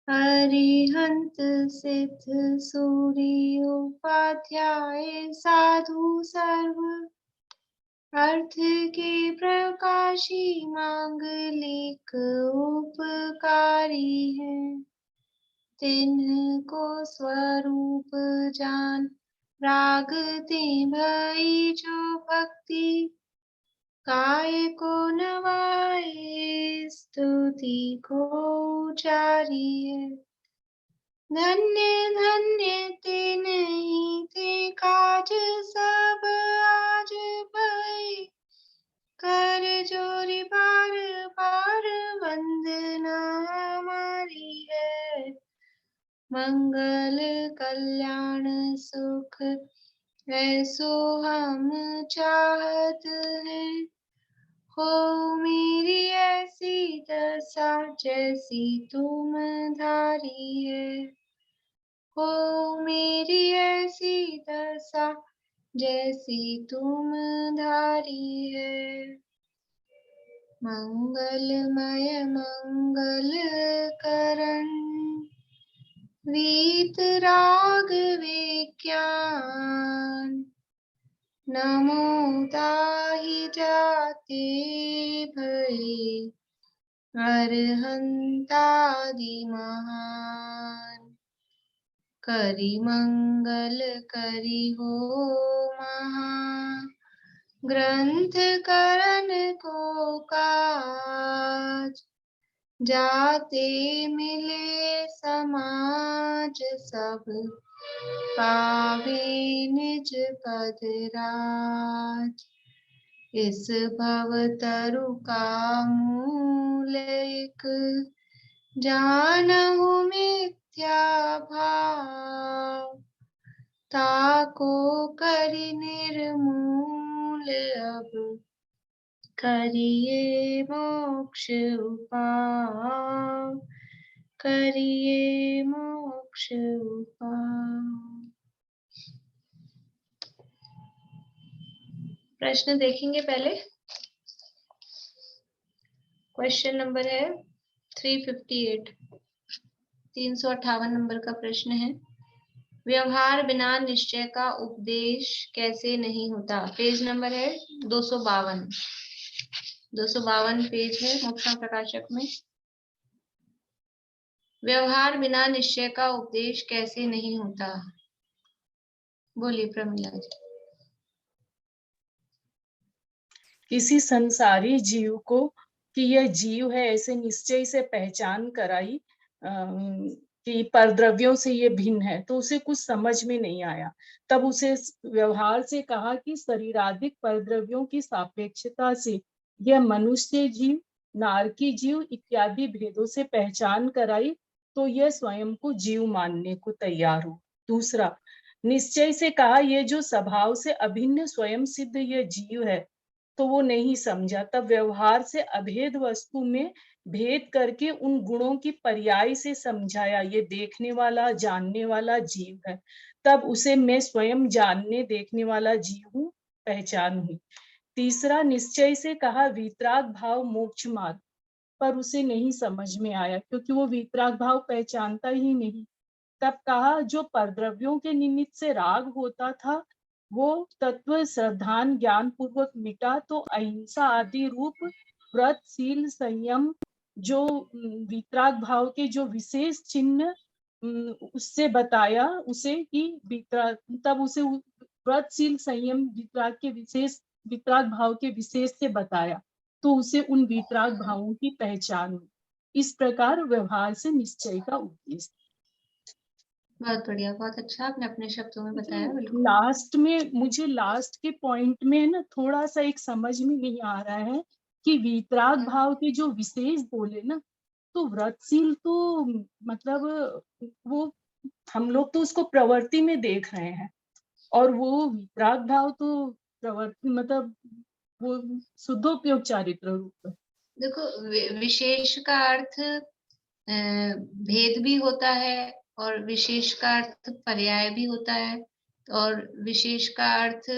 अरिहंत सिद्ध सूर्य उपाध्याय साधु सर्व अर्थ के प्रकाशी मांगलिक उपकारी है। तिन्ह को स्वरूप जान राग ते भई जो भक्ति काय को नवाए स्तुति को उचारिए। धन्य धन्य ते नहीं ते काज सब आज भई कर जोरी बार बार वंदना हमारी है। मंगल कल्याण सुख ऐसो हम चाहत हैं। हो मेरी ऐसी दशा जैसी तुम धारी है। हो मेरी ऐसी दशा जैसी तुम धारी है। मंगलमय मंगल करण वीत राग विज्ञान नमो ताहि जाते भई अरहंतादि महान। करि मंगल करि हो महा ग्रंथ करण को काज जाते मिले समाज सब पावे निज पद राज। इस भव तरु का मूल एक जानहु मिथ्या भाव ताको करि निर्मूल अब करिए मोक्ष उपाय करिए मोक्ष उपाय। प्रश्न देखेंगे पहले। क्वेश्चन नंबर है 358 358 नंबर का प्रश्न है। व्यवहार बिना निश्चय का उपदेश कैसे नहीं होता। पेज नंबर है 252 पेज है मोक्षम प्रकाशक में। व्यवहार बिना निश्चय का उपदेश कैसे नहीं होता। बोलिए प्रमिला जी। किसी संसारी जीव को कि यह जीव है ऐसे निश्चय से पहचान कराई कि परद्रव्यों से ये भिन्न है, तो उसे कुछ समझ में नहीं आया। तब उसे व्यवहार से कहा कि शरीरादिक परद्रव्यों की सापेक्षता से यह मनुष्य जीव, नारकी जीव इत्यादि भेदों से पहचान कराई तो यह स्वयं को जीव मानने को तैयार हो। दूसरा, निश्चय से कहा यह जो स्वभाव से अभिन्न स्वयं सिद्ध यह जीव है, तो वो नहीं समझा। तब व्यवहार से अभेद वस्तु में भेद करके उन गुणों की पर्याय से समझाया, ये देखने वाला जानने वाला जीव है। तब उसे मैं स्वयं जानने देखने वाला जीव हूँ, पहचान हुई। तीसरा, निश्चय से कहा वीतराग भाव मोक्ष मार्ग, पर उसे नहीं समझ में आया क्योंकि वो वीतराग भाव पहचानता ही नहीं। तब कहा जो परद्रव्यों के निमित्त से राग होता था वो तत्व श्रद्धान ज्ञान पूर्वक मिटा, तो अहिंसा आदि रूप व्रत शील संयम जो वितराग भाव के जो विशेष चिन्ह उससे बताया उसे कि वितराग, तब उसे व्रतशील संयम वितराग के विशेष वितराग भाव के विशेष से बताया, तो उसे उन वितराग भावों की पहचान हुई। इस प्रकार व्यवहार से निश्चय का उपदेश। बहुत बढ़िया, बहुत अच्छा आपने अपने शब्दों में बताया। बिल्कुल लास्ट में मुझे लास्ट के पॉइंट में ना थोड़ा सा एक समझ में नहीं आ रहा है कि वितराग भाव के जो विशेष बोले ना, तो व्रतशील तो मतलब वो हम लोग तो उसको प्रवृत्ति में देख रहे हैं, और वो वितराग भाव तो प्रवृत्ति मतलब वो शुद्धोपयोग चारित्र रूप। देखो, विशेष का अर्थ भेद भी होता है और विशेष का अर्थ पर्याय भी होता है, और विशेष का अर्थ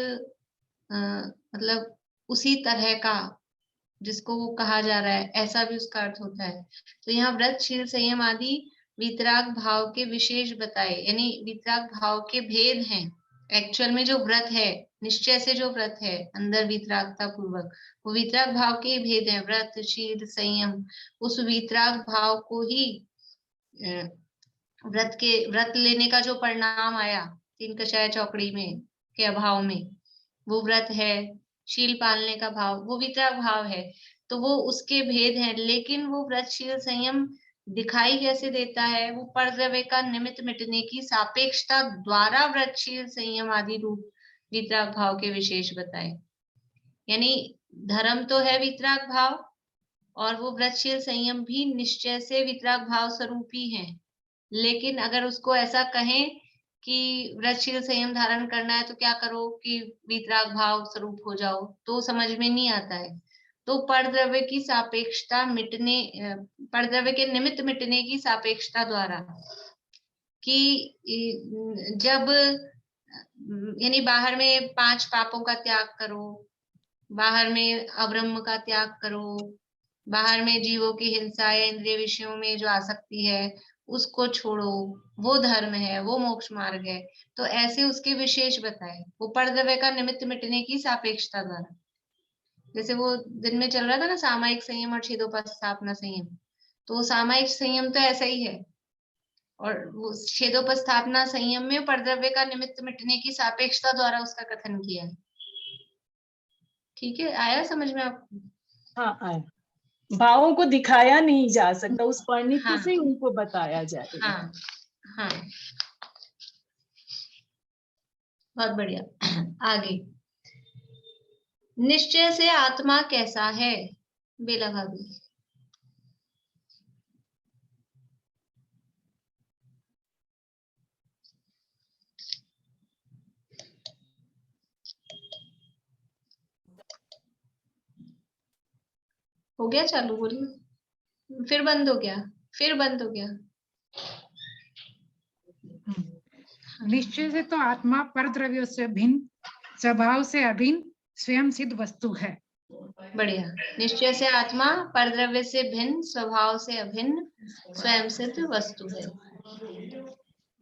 मतलब उसी तरह का जिसको वो कहा जा रहा है ऐसा भी उसका अर्थ होता है। तो यहाँ व्रत शील संयम आदि वीतराग भाव के विशेष बताए, यानी वीतराग भाव के भेद हैं। एक्चुअल में जो व्रत है, निश्चय से जो व्रत है अंदर वीतरागता पूर्वक, वो वीतराग भाव के भेद हैं, व्रत, शील, संयम। उस वीतराग भाव को ही व्रत लेने का जो परिणाम आया तीन कषाय चौकड़ी में के अभाव में, वो व्रत है। शील पालने का भाव वो वीतराग भाव है, तो वो उसके भेद हैं। लेकिन वो व्रत, शील, संयम दिखाई कैसे देता है? वो परद्रव्य का निमित्त मिटने की सापेक्षता द्वारा व्रत, शील, संयम आदि रूप वीतराग भाव के विशेष बताए। यानी धर्म तो है वीतराग भाव, और वो व्रत, शील, संयम भी निश्चय से वीतराग भाव स्वरूप ही है। लेकिन अगर उसको ऐसा कहें कि व्रत, शील, संयम धारण करना है तो क्या करो कि वीतराग भाव स्वरूप हो जाओ, तो समझ में नहीं आता है। तो परद्रव्य की सापेक्षता मिटने, परद्रव्य के निमित्त मिटने की सापेक्षता द्वारा, कि जब यानी बाहर में 5 पापों का त्याग करो, बाहर में अब्रह्म का त्याग करो, बाहर में जीवों की हिंसा या इंद्रिय विषयों में जो आसक्ति है उसको छोड़ो, वो धर्म है, वो मोक्ष मार्ग है। तो ऐसे उसके विशेष बताए, वो परद्रव्य का निमित्त मिटने की सापेक्षता द्वारा। जैसे वो दिन में चल रहा था ना, सामायिक संयम और छेदोपस्थापना संयम, तो वो सामायिक संयम तो ऐसा ही है, और वो छेदोपस्थापना संयम में परद्रव्य का निमित्त मिटने की सापेक्षता द्वारा उसका कथन किया है। ठीक है, आया समझ में आपको? हाँ, आया। भावों को दिखाया नहीं जा सकता, उस परिणति हाँ, से उनको बताया जाएगा। हाँ, हाँ, बहुत बढ़िया। आगे, निश्चय से आत्मा कैसा है? बेला भाभी। हो गया चालू? बोलिए। फिर बंद हो गया, फिर बंद हो गया। निश्चय से तो आत्मा परद्रव्यों से भिन्न, स्वभाव से अभिन्न, स्वयं सिद्ध वस्तु है। बढ़िया। निश्चय से आत्मा परद्रव्य से भिन्न, स्वभाव से अभिन्न, स्वयं सिद्ध वस्तु है।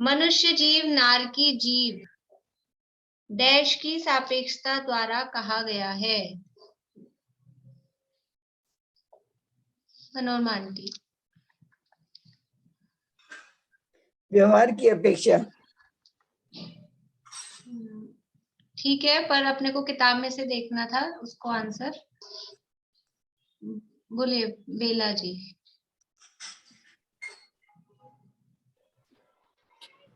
मनुष्य जीव, नारकी जीव डैश की सापेक्षता द्वारा कहा गया है। मनोरमा आंटी। व्यवहार की अपेक्षा। ठीक है, पर अपने को किताब में से देखना था उसको आंसर। बोलिए बेला जी।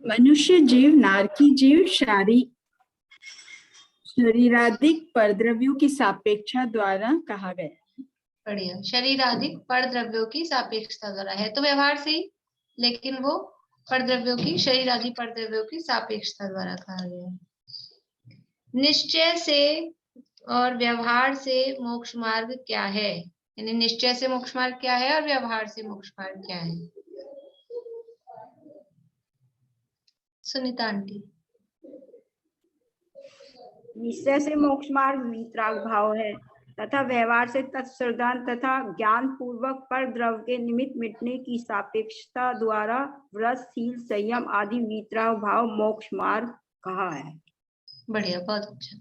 मनुष्य जीव, नारकी जीव शरीरादिक परद्रव्यों की सापेक्षा द्वारा कहा गया। बढ़िया। शरीरादिक परद्रव्यों की सापेक्षता द्वारा है तो व्यवहार से ही, लेकिन वो परद्रव्यों की, शरीरादि परद्रव्यों की सापेक्षता द्वारा कहा गया है। निश्चय से और व्यवहार से मोक्ष मार्ग क्या है? यानी निश्चय से मोक्ष मार्ग क्या है और व्यवहार से मोक्ष मार्ग क्या है? सुनीता आंटी। निश्चय से मोक्ष मार्ग वीतराग भाव है तथा व्यवहार से तत्सर्धान तथा ज्ञान पूर्वक पर द्रव के निमित्त मिटने की सापेक्षता द्वारा व्रत, शील, संयम आदि वीतराग भाव मोक्ष मार्ग कहा है। बढ़िया, बहुत अच्छा।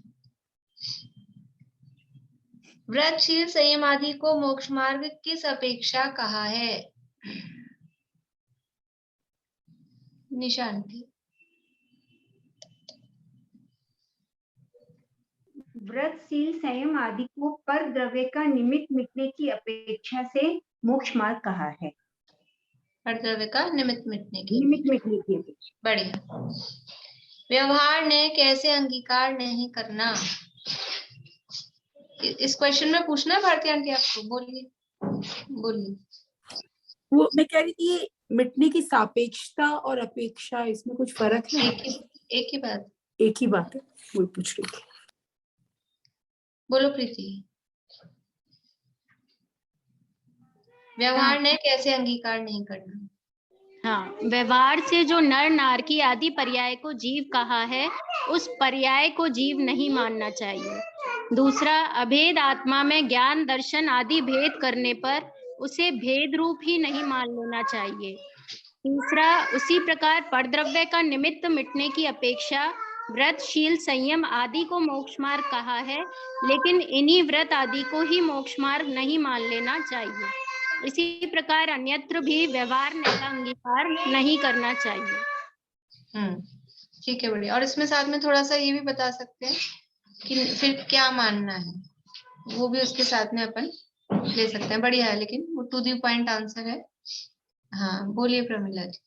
व्रत, शील, संयम आदि को मोक्ष मार्ग किस अपेक्षा कहा है? निशांति। व्रत, शील, संयम आदि को पर द्रव्य का निमित्त मिटने की अपेक्षा से मोक्ष मार्ग कहा है। पर द्रव्य का निमित्त मिटने की अपेक्षा। बढ़िया। व्यवहार ने कैसे अंगीकार नहीं करना? इस क्वेश्चन में पूछना है भारती आंटी आपको। बोलिए बोलिए। वो मैं कह रही थी, मिटने की सापेक्षता और अपेक्षा, इसमें कुछ फर्क है? एक ही बात। एक ही बात है, वो पूछ रही थी। बोलो प्रीति। व्यवहार ने कैसे अंगीकार नहीं करना? हाँ, व्यवहार से जो नर, नारकी आदि पर्याय को जीव कहा है, उस पर्याय को जीव नहीं मानना चाहिए। दूसरा, अभेद आत्मा में ज्ञान, दर्शन आदि भेद करने पर उसे भेद रूप ही नहीं मान लेना चाहिए। तीसरा, उसी प्रकार परद्रव्य का निमित्त मिटने की अपेक्षा व्रत, शील, संयम आदि को मोक्ष मार्ग कहा है, लेकिन इन्हीं व्रत आदि को ही मोक्ष मार्ग नहीं मान लेना चाहिए। इसी प्रकार अन्यत्र भी व्यवहार का अंगीकार नहीं करना चाहिए। ठीक है, बढ़िया। और इसमें साथ में थोड़ा सा ये भी बता सकते हैं कि फिर क्या मानना है, वो भी उसके साथ में अपन ले सकते हैं। बढ़िया है, लेकिन वो टू दी पॉइंट आंसर है। हाँ, बोलिए प्रमिला जी।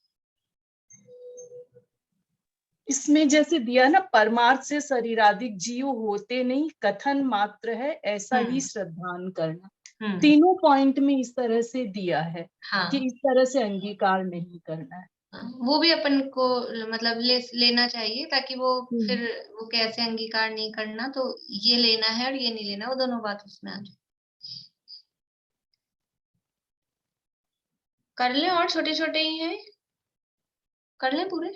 इसमें जैसे दिया ना, परमार्थ से शरीराधिक जीव होते नहीं, कथन मात्र है, ऐसा ही श्रद्धान करना। तीनों पॉइंट में इस तरह से दिया है कि इस तरह से अंगीकार नहीं करना है। वो भी अपन को मतलब लेना चाहिए, ताकि वो फिर वो कैसे अंगीकार नहीं करना, तो ये लेना है और ये नहीं लेना, वो दोनों बात उसमें आ जाए। कर ले, और छोटे छोटे ही हैं, कर ले पूरे।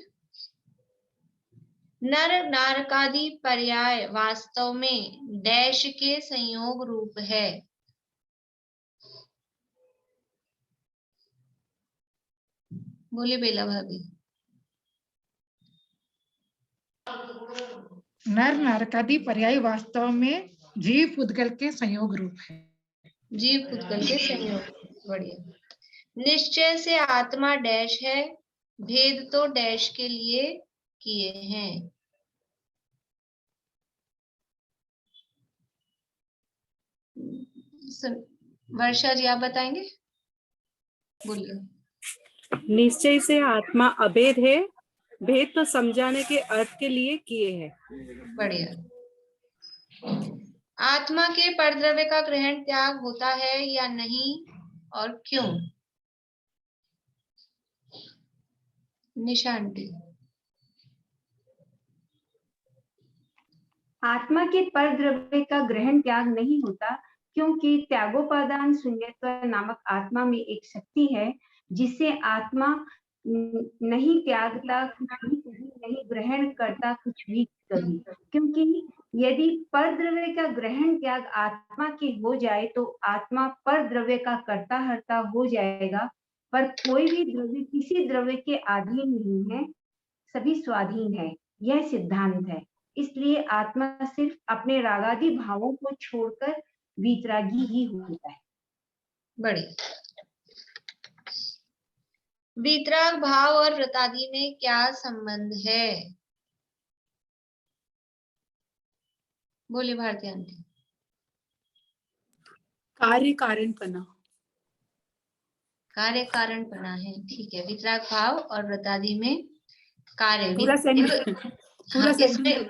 नर नारकादि पर्याय वास्तव में डैश के संयोग रूप है। बोलिए बेला भाभी। नर नारकादि पर्याय वास्तव में जीव पुद्गल के संयोग रूप है। जीव पुद्गल के संयोग, बढ़िया। निश्चय से आत्मा डैश है, भेद तो डैश के लिए किए हैं। वर्षा जी, आप बताएंगे? बोलिए। निश्चय से आत्मा अभेद है, भेद तो समझाने के अर्थ के लिए किए हैं। बढ़िया। आत्मा के परद्रव्य का ग्रहण त्याग होता है या नहीं, और क्यों? निशांति। आत्मा के परद्रव्य का ग्रहण त्याग नहीं होता, क्योंकि त्यागोपादान शून्यत्व नामक आत्मा में एक शक्ति है जिसे आत्मा नहीं त्यागता कुछ भी कभी, नहीं ग्रहण करता कुछ भी कभी। क्योंकि यदि परद्रव्य का ग्रहण त्याग आत्मा के हो जाए तो आत्मा परद्रव्य का कर्ता हर्ता हो जाएगा, पर कोई भी द्रव्य किसी द्रव्य के अधीन नहीं है, सभी स्वाधीन है। यह सिद्धांत है। इसलिए आत्मा सिर्फ अपने रागादि भावों को छोड़कर वीतरागी ही होता है। बढ़िया। वीतराग भाव और व्रतादि में क्या संबंध है? बोलिए भारती आंटी। कार्य कारणपना। कार्य कारणपना है, ठीक है। वीतराग भाव और व्रतादि में कार्य, पूरा इसमें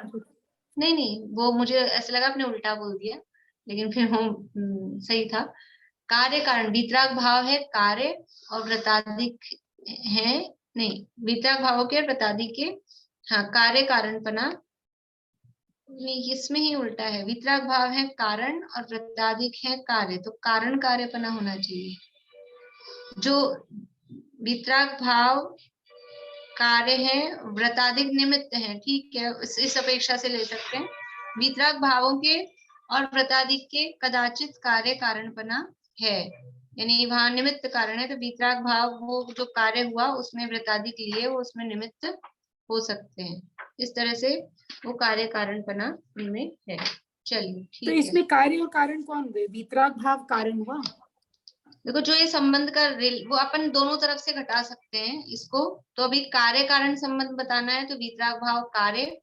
नहीं, वो मुझे ऐसा लगा आपने उल्टा बोल दिया, लेकिन फिर वो सही था। कार्य कारण, वीतराग भाव है कार्य और व्रतादिक है, नहीं, वीतराग भाव के और व्रतादि के, हाँ, कार्य कारणपना, नहीं, इसमें ही उल्टा है। वीतराग भाव है कारण और व्रतादिक है कार्य, तो कारण कार्यपना होना चाहिए। जो वीतराग भाव कार्य है, व्रतादिक निमित्त है, ठीक है, इस अपेक्षा से ले सकते हैं। वीतराग भावों के और व्रतादिक के कदाचित कार्य कारणपना है, यानी वहां निमित्त कारण है, तो वीतराग भाव वो जो कार्य हुआ उसमें व्रतादिक लिए, वो उसमें निमित्त हो सकते हैं। इस तरह से वो कार्य कारणपना उनमें है। चलिए, ठीक तो है। इसमें कार्य और कारण कौन हुए? वीतराग भाव कारण हुआ। देखो, जो ये संबंध का वो अपन दोनों तरफ से घटा सकते हैं इसको। तो अभी कार्य कारण संबंध बताना है, तो वीतराग भाव कार्य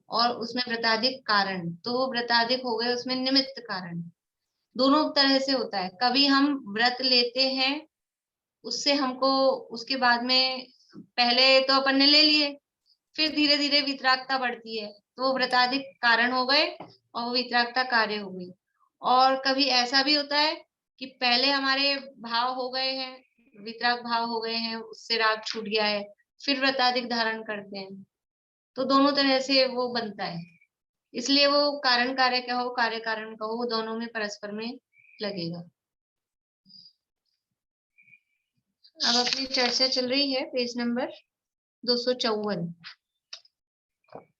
और उसमें व्रतादिक कारण, तो वो व्रतादिक हो गए, उसमें निमित्त कारण। दोनों तरह से होता है। कभी हम व्रत लेते हैं, उससे हमको उसके बाद में, पहले तो अपन ने ले लिए, फिर धीरे धीरे वितरागता बढ़ती है, तो वो व्रतादिक कारण हो गए और वो वितरागता कार्य हो गई। और कभी ऐसा भी होता है कि पहले हमारे भाव हो गए हैं, वितराग भाव हो गए हैं, उससे राग छूट गया है, फिर व्रतादिक धारण करते हैं, तो दोनों तरह से वो बनता है। इसलिए वो कारण कार्य कहो, कार्य कारण कहो, वो दोनों में परस्पर में लगेगा। अब अपनी चर्चा चल रही है पेज नंबर 254।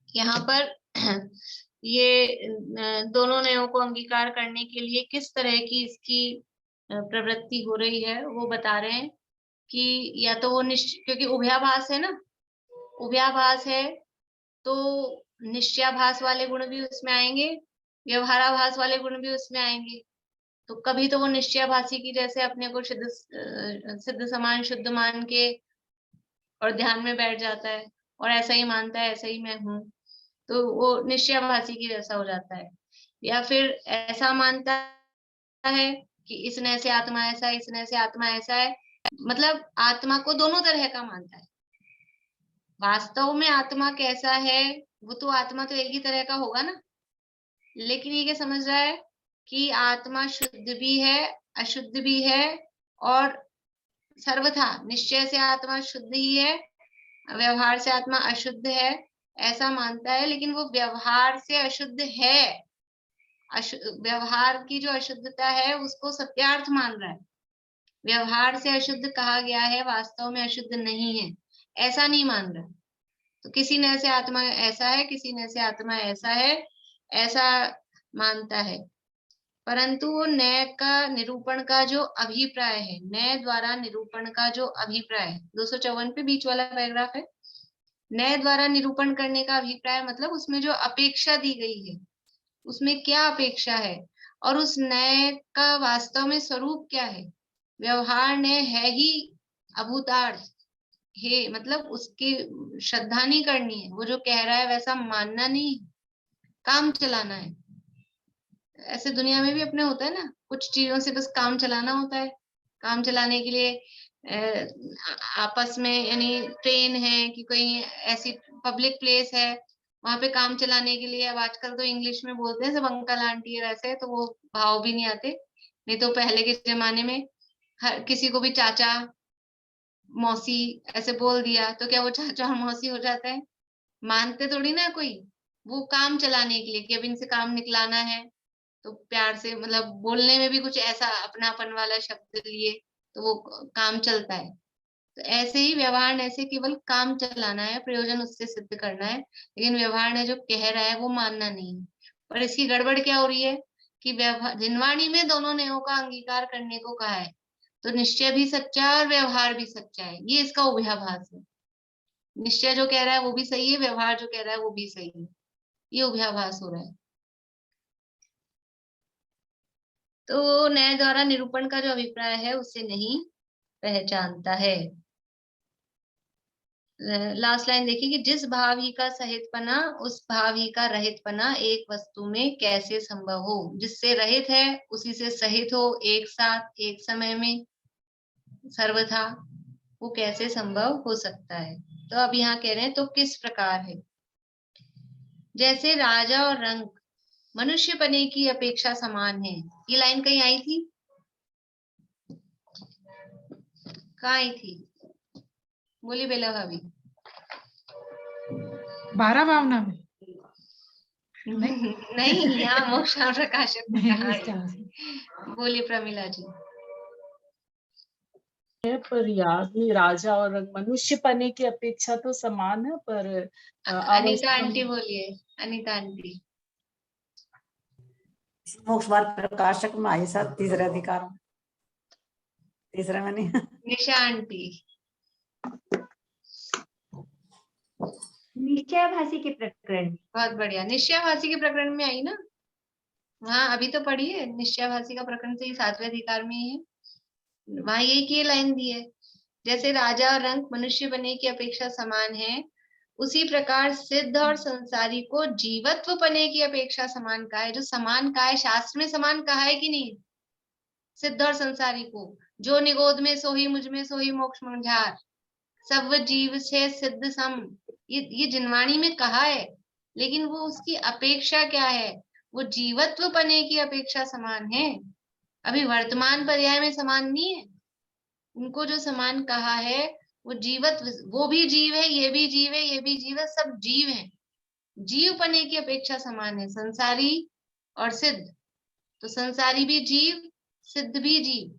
यहाँ पर ये दोनों नयों को अंगीकार करने के लिए किस तरह की इसकी प्रवृत्ति हो रही है वो बता रहे हैं। कि या तो वो क्योंकि उभयाभास है ना, उभयाभास है तो निश्चयाभास वाले गुण भी उसमें आएंगे, व्यवहाराभास वाले गुण भी उसमें आएंगे। तो कभी तो वो निश्चयाभासी की जैसे अपने को सिद्ध समान शुद्ध मान के और ध्यान में बैठ जाता है और ऐसा ही मानता है ऐसा ही मैं हूँ, तो वो निश्चयाभासी की जैसा हो जाता है। या फिर ऐसा मानता है कि इस नए से आत्मा ऐसा है, इस नए से आत्मा ऐसा है, मतलब आत्मा को दोनों तरह का मानता है। वास्तव में आत्मा कैसा है, वो तो आत्मा तो एक ही तरह का होगा ना, लेकिन ये क्या समझ रहा है कि आत्मा शुद्ध भी है अशुद्ध भी है, और सर्वथा निश्चय से आत्मा शुद्ध ही है, व्यवहार से आत्मा अशुद्ध है, ऐसा मानता है। लेकिन वो व्यवहार से अशुद्ध है, व्यवहार की जो अशुद्धता है उसको सत्यार्थ मान रहा है। व्यवहार से अशुद्ध कहा गया है, वास्तव में अशुद्ध नहीं है, ऐसा नहीं मान रहा। तो किसी ने ऐसे आत्मा ऐसा है, किसी ने ऐसे आत्मा ऐसा है, ऐसा मानता है। परंतु वो नय का निरूपण का जो अभिप्राय है, नय द्वारा निरूपण का जो अभिप्राय, 254 पे बीच वाला पैराग्राफ है, नय द्वारा निरूपण करने का अभिप्राय मतलब उसमें जो अपेक्षा दी गई है, उसमें क्या अपेक्षा है और उस नय का वास्तव में स्वरूप क्या है। व्यवहार नय है ही अभूतार्थ है, मतलब उसकी श्रद्धा नहीं करनी है, वो जो कह रहा है वैसा मानना नहीं, काम चलाना है। ऐसे दुनिया में भी अपने होता है ना, कुछ चीजों से बस काम चलाना होता है। काम चलाने के लिए आपस में, यानी ट्रेन है कि कहीं ऐसी पब्लिक प्लेस है, वहां पे काम चलाने के लिए अब आजकल तो इंग्लिश में बोलते हैं सब अंकल आंटी और ऐसे, तो वो भाव भी नहीं आते। नहीं तो पहले के जमाने में हर किसी को भी चाचा मौसी ऐसे बोल दिया तो क्या वो चाचा और मौसी हो जाता है? मानते थोड़ी ना कोई, वो काम चलाने के लिए कि अब इनसे काम निकलाना है, तो प्यार से, मतलब बोलने में भी कुछ ऐसा अपनापन वाला शब्द लिए तो वो काम चलता है। तो ऐसे ही व्यवहार ने से केवल काम चलाना है, प्रयोजन उससे सिद्ध करना है, लेकिन व्यवहार ने जो कह रहा है वो मानना नहीं है। पर इसकी गड़बड़ क्या हो रही है कि व्यवहार, जिनवाणी में दोनों नयों का अंगीकार करने को कहा है, तो निश्चय भी सच्चा है और व्यवहार भी सच्चा है, ये इसका उभयाभास है। निश्चय जो कह रहा है वो भी सही है, व्यवहार जो कह रहा है वो भी सही है, ये उभयाभास हो रहा है। तो न्याय द्वारा निरूपण का जो अभिप्राय है उसे नहीं पहचानता है। लास्ट लाइन देखिए कि जिस भाव ही का सहितपना उस भाव ही का रहितपना एक वस्तु में कैसे संभव हो। जिससे रहित है उसी से सहित हो, एक साथ एक समय में सर्वथा, वो कैसे संभव हो सकता है। तो अब यहाँ कह रहे हैं तो किस प्रकार है। जैसे राजा और रंक मनुष्य पने की अपेक्षा समान है। ये लाइन कहीं आई थी? कहाँ आई थी? बोली बेला भाभी। 12 भावना में नहीं, यहाँ मोक्ष और प्रकाशक में कहाँ इस तरह है? से। बोली प्रमिला जी। पर याद नहीं, राजा और मनुष्य पने की अपेक्षा तो समान है, पर अनीता आंटी बोलिए, अनीता आंटी। मोक्ष मार्ग प्रकाशक में आए साथ तीसरा अधिकार, तीसरा मैंने निशा आंटी। निश्चयाभासी के प्रकरण में। बहुत बढ़िया, निश्चयाभासी के प्रकरण में आई ना? वहाँ अभी तो पढ़ी है, निश्चयाभासी का प्रकरण से ही 7वें अधिकार में ही है, वहां यही की लाइन दी है। जैसे राजा और रंक मनुष्य बने की अपेक्षा समान है, उसी प्रकार सिद्ध और संसारी को जीवत्व पने की अपेक्षा समान कहा है। जो समान कहा है, शास्त्र में समान कहा है कि नहीं? सिद्ध और संसारी को, जो निगोद में सोही मुझ में सोही मोक्ष मुझार, सब जीव से सिद्ध सम, ये जिनवाणी में कहा है। लेकिन वो उसकी अपेक्षा क्या है? वो जीवत्व पने की अपेक्षा समान है, अभी वर्तमान पर्याय में समान नहीं है। उनको जो समान कहा है वो जीवत्व, वो भी जीव है, ये भी जीव है, ये भी जीव है, सब जीव है, जीव पने की अपेक्षा समान है, संसारी और सिद्ध। तो संसारी भी जीव, सिद्ध भी जीव।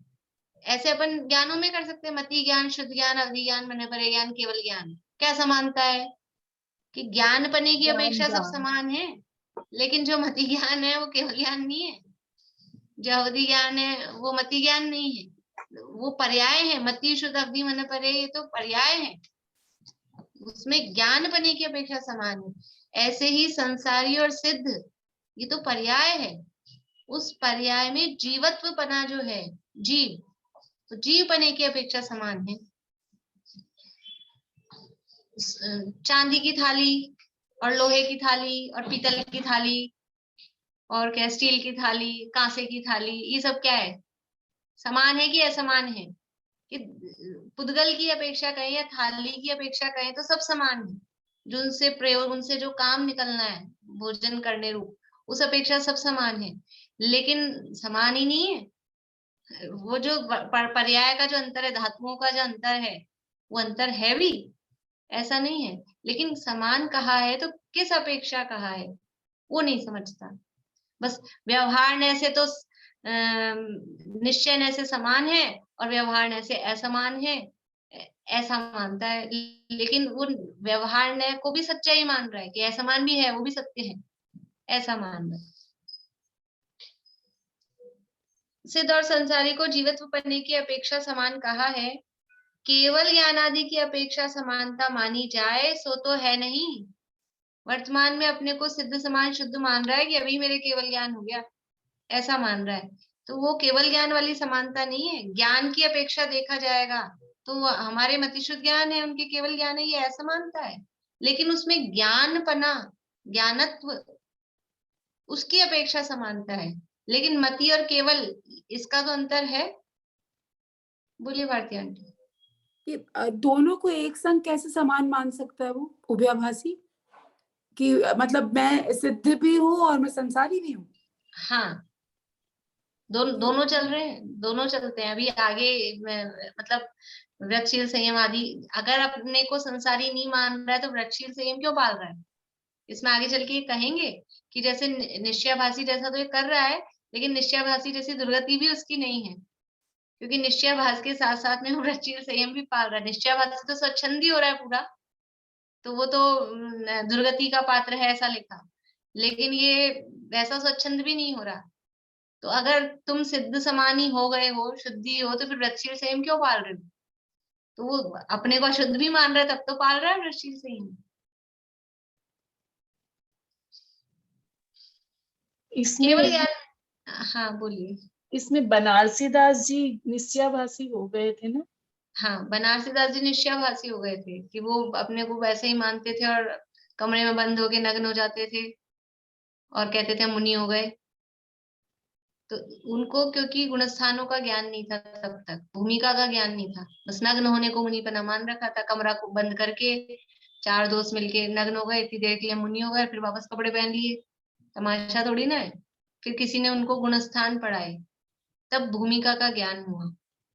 ऐसे अपन ज्ञानों में कर सकते हैं, मति ज्ञान, शुद्ध ज्ञान, अवधि ज्ञान, मने परे ज्ञान, केवल ज्ञान। क्या समानता है कि ज्ञान पने की अपेक्षा सब समान है, लेकिन जो मति ज्ञान है वो केवल ज्ञान नहीं है, जो अवधि ज्ञान है वो मति ज्ञान नहीं है, वो पर्याय है। मति शुद्ध अग्नि मन परे, ये तो पर्याय है, उसमें ज्ञान पने की अपेक्षा समान है। ऐसे ही संसारी और सिद्ध, ये तो पर्याय है, उस पर्याय में जीवत्व पना जो है, जीव, तो जीव पने की अपेक्षा समान है। चांदी की थाली और लोहे की थाली और पीतल की थाली और क्या, स्टील की थाली, कांसे की थाली, ये सब क्या है, समान है कि असमान है? कि पुद्गल की अपेक्षा कहें या थाली की अपेक्षा कहें तो सब समान है, जो उनसे प्रयोग, उनसे जो काम निकलना है भोजन करने रूप, उस अपेक्षा सब समान है। लेकिन समान ही नहीं है, वो जो पर्याय का जो अंतर है, धातुओं का जो अंतर है, वो अंतर है भी, ऐसा नहीं है। लेकिन समान कहा है तो किस अपेक्षा कहा है, वो नहीं समझता। बस व्यवहार ने से तो निश्चय ने से समान है और व्यवहार ने से असमान है, ऐसा मानता है। लेकिन वो व्यवहार ने को भी सच्चाई मान रहा है कि असमान भी है, वो भी सत्य है, ऐसा मान रहा है। सिद्ध और संसारी को जीवत्व पने की अपेक्षा समान कहा है, केवल ज्ञान आदि की अपेक्षा समानता मानी जाए सो तो है नहीं। वर्तमान में अपने को सिद्ध समान शुद्ध मान रहा है कि अभी मेरे केवल ज्ञान हो गया, ऐसा मान रहा है, तो वो केवल ज्ञान वाली समानता नहीं है। ज्ञान की अपेक्षा देखा जाएगा तो हमारे मतिशुद्ध ज्ञान है, उनके केवल ज्ञान है, ये ऐसा मानता है। लेकिन उसमें ज्ञानपना, ज्ञानत्व, उसकी अपेक्षा समानता है। लेकिन मति और केवल, इसका तो अंतर है। बोलिए भारती आंटी। कि दोनों को एक संग कैसे समान मान सकता है वो उभयाभासी? कि मतलब मैं सिद्ध भी हूँ और मैं संसारी भी हूँ। हाँ, दोनों चल रहे हैं, दोनों चलते हैं। अभी आगे मतलब वृक्षशील संयम आदि, अगर अपने को संसारी नहीं मान रहा है तो वृक्षशील संयम क्यों पाल रहा है? इसमें आगे चल के कहेंगे कि जैसे निश्चयाभासी जैसा तो ये कर रहा है, लेकिन निश्चयाभासी जैसी दुर्गति भी उसकी नहीं है, क्योंकि निश्चयाभास के साथ साथ में वो वृक्षशील संयम भी पाल रहा है। निश्चयाभासी तो स्वच्छंदी हो रहा है पूरा, तो वो तो दुर्गति का पात्र है ऐसा लिखा, लेकिन ये वैसा स्वच्छंद भी नहीं हो रहा। तो अगर तुम सिद्ध समानी हो गए हो, शुद्धि हो, तो फिर वृक्षशील संयम क्यों पाल रहे हो? तो वो अपने को अशुद्ध भी मान रहा है, तब तो पाल रहा है वृक्षशील संयम। केवल ज्ञान। हाँ बोलिए। इसमें बनारसी दास जी निश्चयाभासी हो गए थे ना? हाँ, बनारसी दास जी निश्चयाभासी हो गए थे कि वो अपने को वैसे ही मानते थे और कमरे में बंद होके नग्न हो जाते थे और कहते थे हम मुनि हो गए। तो उनको क्योंकि गुणस्थानों का ज्ञान नहीं था, तब तक भूमिका का ज्ञान नहीं था, बस नग्न होने को मुनिपना मान रखा था। कमरा को बंद करके 4 दोस्त मिलके नग्न हो गए, इतनी देर के लिए मुनि हो गए, फिर वापस कपड़े पहन लिए। तमाशा थोड़ी ना है। फिर किसी ने उनको गुणस्थान पढ़ाए, तब भूमिका का ज्ञान हुआ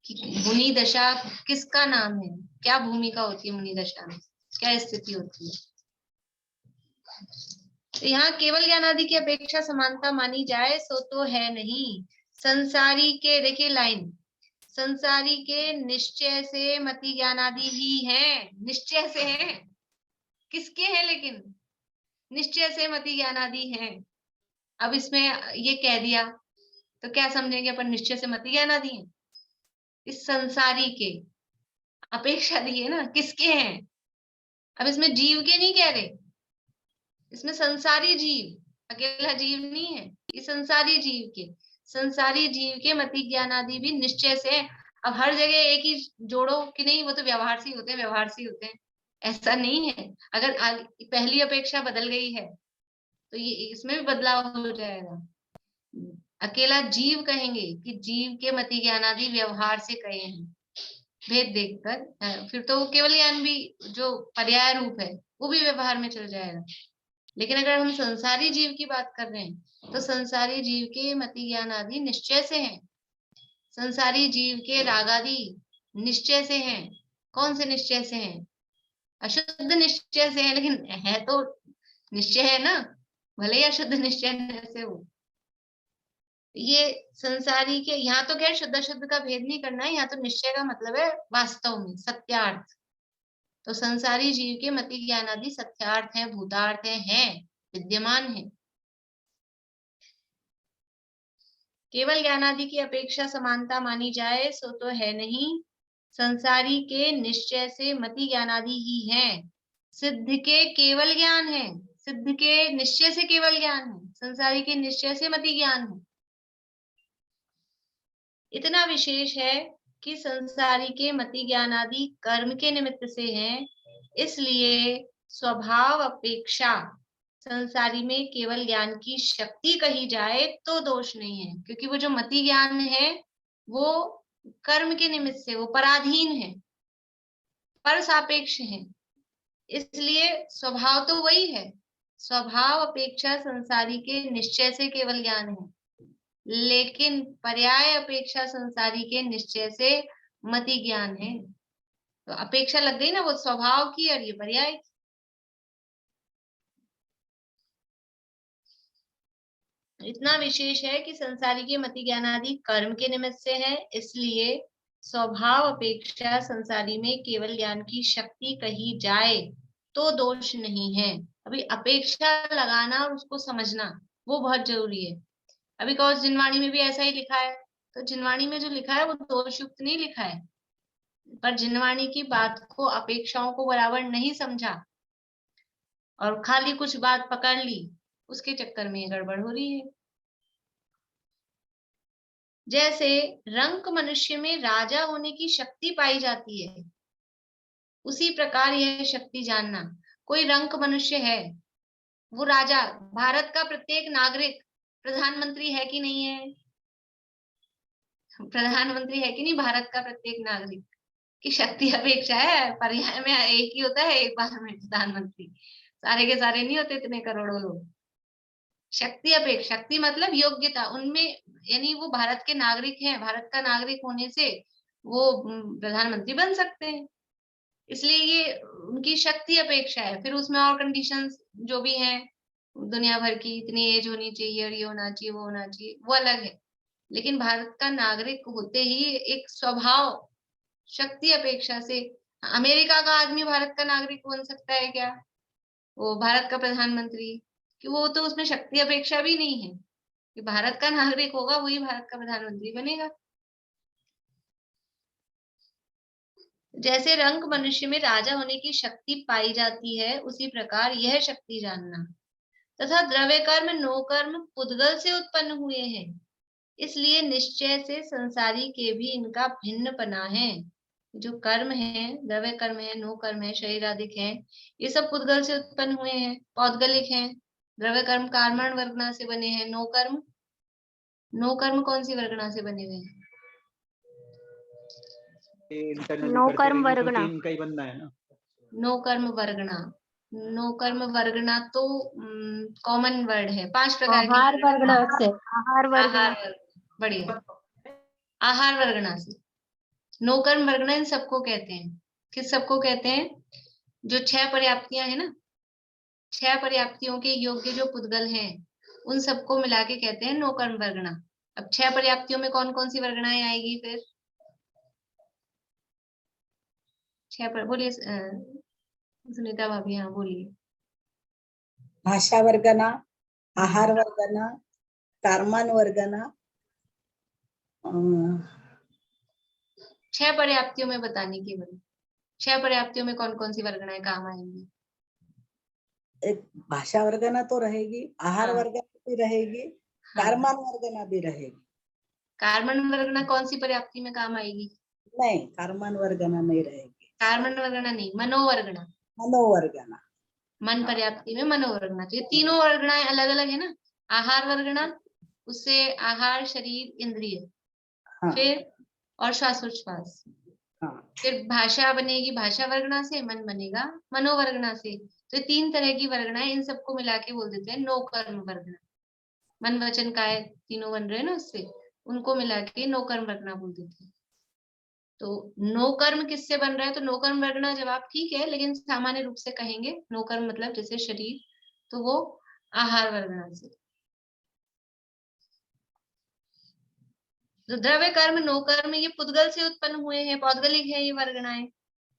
कि मुनि दशा किसका नाम है, क्या भूमिका होती है मुनि दशा में, क्या स्थिति होती है। तो यहाँ केवल ज्ञान आदि की अपेक्षा समानता मानी जाए सो तो है नहीं। संसारी के, देखिए लाइन, संसारी के निश्चय से मति ज्ञान आदि ही है, निश्चय से है। किसके हैं? लेकिन निश्चय से मति ज्ञान आदि है। अब इसमें ये कह दिया तो क्या समझेंगे अपन, निश्चय से मति ज्ञान आदि है। इस संसारी के अपेक्षा दी है ना, किसके हैं? अब इसमें जीव के नहीं कह रहे, इसमें संसारी जीव, अकेला जीव नहीं है, ये संसारी जीव के, संसारी जीव के मति ज्ञान आदि भी निश्चय से है। अब हर जगह एक ही जोड़ो कि नहीं, वो तो व्यवहार से होते हैं, व्यवहार से होते हैं, ऐसा नहीं है। अगर पहली अपेक्षा बदल गई है तो ये इसमें भी बदलाव हो जाएगा। अकेला जीव कहेंगे कि जीव के मति ज्ञान आदि व्यवहार से कहे हैं, भेद देखकर, फिर तो केवल ज्ञान भी जो पर्याय रूप है वो भी व्यवहार में चल जाएगा। लेकिन अगर हम संसारी जीव की बात कर रहे हैं तो संसारी जीव के मति ज्ञान आदि निश्चय से हैं, संसारी जीव के राग आदि निश्चय से हैं। कौन से निश्चय से हैं? अशुद्ध निश्चय से है, लेकिन है तो निश्चय है ना, भले ही अशुद्ध निश्चय से हो। ये संसारी के, यहाँ तो खैर शुद्ध शुद्ध का भेद नहीं करना है, यहाँ तो निश्चय का मतलब है वास्तव में सत्यार्थ। तो संसारी जीव के मति ज्ञान आदि सत्यार्थ है, भूतार्थ है, विद्यमान है। केवल ज्ञानादि की अपेक्षा समानता मानी जाए सो तो है नहीं। संसारी के निश्चय से मति ज्ञानादि ही है। सिद्ध के केवल ज्ञान है, सिद्ध के निश्चय से केवल ज्ञान है, संसारी के निश्चय से मति ज्ञान है। इतना विशेष है कि संसारी के मति ज्ञान आदि कर्म के निमित्त से हैं, इसलिए स्वभाव अपेक्षा संसारी में केवल ज्ञान की शक्ति कही जाए तो दोष नहीं है, क्योंकि वो जो मति ज्ञान है वो कर्म के निमित्त से वो पराधीन है, पर सापेक्ष है, इसलिए स्वभाव तो वही है। स्वभाव अपेक्षा संसारी के निश्चय से केवल ज्ञान है, लेकिन पर्याय अपेक्षा संसारी के निश्चय से मति ज्ञान है। तो अपेक्षा लग गई ना, वो स्वभाव की और ये पर्याय की। इतना विशेष है कि संसारी के मति ज्ञान आदि कर्म के निमित्त से है, इसलिए स्वभाव अपेक्षा संसारी में केवल ज्ञान की शक्ति कही जाए तो दोष नहीं है। अभी अपेक्षा लगाना और उसको समझना वो बहुत जरूरी है। अभी कहो जिनवाणी में भी ऐसा ही लिखा है, तो जिनवाणी में जो लिखा है वो दोषयुक्त नहीं लिखा है, पर जिनवाणी की बात को अपेक्षाओं को बराबर नहीं समझा और खाली कुछ बात पकड़ ली, उसके चक्कर में ये गड़बड़ हो रही है। जैसे रंक मनुष्य में राजा होने की शक्ति पाई जाती है, उसी प्रकार यह शक्ति जानना। कोई रंक मनुष्य है, वो राजा, भारत का प्रत्येक नागरिक प्रधानमंत्री है कि नहीं है? प्रधानमंत्री है कि नहीं भारत का प्रत्येक नागरिक? की शक्ति अपेक्षा है, पर्याय में एक ही होता है एक बार में प्रधानमंत्री, सारे के सारे नहीं होते इतने करोड़ों लोग। शक्ति अपेक्षा, शक्ति मतलब योग्यता उनमें, यानी वो भारत के नागरिक हैं, भारत का नागरिक होने से वो प्रधानमंत्री बन सकते हैं, इसलिए ये उनकी शक्ति अपेक्षा है। फिर उसमें और कंडीशंस जो भी हैं दुनिया भर की, इतनी एज होनी चाहिए और ये होना चाहिए वो होना चाहिए, वो अलग है। लेकिन भारत का नागरिक होते ही एक स्वभाव शक्ति अपेक्षा से, अमेरिका का आदमी भारत का नागरिक बन सकता है क्या? वो भारत का प्रधानमंत्री, कि वो तो उसमें शक्ति अपेक्षा भी नहीं है कि भारत का नागरिक होगा वही भारत का प्रधानमंत्री बनेगा। जैसे रंक मनुष्य में राजा होने की शक्ति पाई जाती है, उसी प्रकार यह शक्ति जानना। तथा द्रव्य कर्म नो कर्म पुद्गल से उत्पन्न हुए हैं, इसलिए निश्चय से संसारी के भी इनका भिन्नपना है। जो कर्म है, द्रव्य कर्म है, नो कर्म है, शरीरादिक है, ये सब पुद्गल से उत्पन्न हुए हैं, पौद्गलिक हैं। द्रव्य कर्म कर्मण वर्गना से बने हैं, नो कर्म कौन सी वर्गना से बने हुए हैं? नो कर्म वर्गना, इनका ही बनना है ना। नो कर्म वर्गना तो कॉमन वर्ड है, 5 प्रकार की आहार वर्गना से, आहार वर्गना, बढ़िया, आहार वर्गना से। नो कर्म वर्गना इन सबको कहते हैं। किस सबको कहते हैं? जो 6 पर्याप्तियां है ना, 6 पर्याप्तियों के योग्य जो पुद्गल हैं, उन सबको मिला के कहते हैं नो कर्म वर्गना। अब 6 पर्याप्तियों में कौन कौन सी वर्गनाएं आएगी फिर? 6 पर बोलिए सुनीता भाभी, हाँ बोलिए। भाषा वर्गना, आहार वर्गना, कर्मण वर्गना, 6 पर्याप्तियों में बताने की बड़ी, 6 पर्याप्तियों में कौन कौन सी वर्गनाएं काम आएंगी? एक भाषा वर्गना तो रहेगी, आहार हाँ। वर्गना भी रहेगी, कर्मण वर्गना भी रहेगी। कर्मण वर्गना कौन सी पर्याप्ति में काम आएगी? नहीं, कर्मण वर्गना नहीं रहेगी। कर्मण वर्गना नहीं, मनोवर्गना, मनोवर्गना, मन पर्याप्ति में मनोवर्गना। तो ये तीनों वर्गनाएं अलग अलग है ना। आहार वर्गना, उससे आहार शरीर इंद्रिय, हाँ, फिर और श्वासोच्छ्वास, हाँ, फिर भाषा बनेगी भाषा वर्गना से, मन बनेगा मनोवर्गना से। तो 3 तरह की वर्गनाएं, इन सबको मिला के बोल देते हैं नो कर्म वर्गना। मन वचन काय तीनों बन रहे हैं ना, उससे उनको मिला के नो कर्म वर्गना बोल देते हैं। तो नो कर्म किससे बन रहा है? तो नो कर्म वर्गना जवाब ठीक है, लेकिन सामान्य रूप से कहेंगे नो कर्म मतलब जैसे शरीर, तो वो आहार वर्गना से। तो द्रव्य कर्म नो कर्म ये पुद्गल से उत्पन्न हुए हैं, पौद्गलिक है ये वर्गनाएं,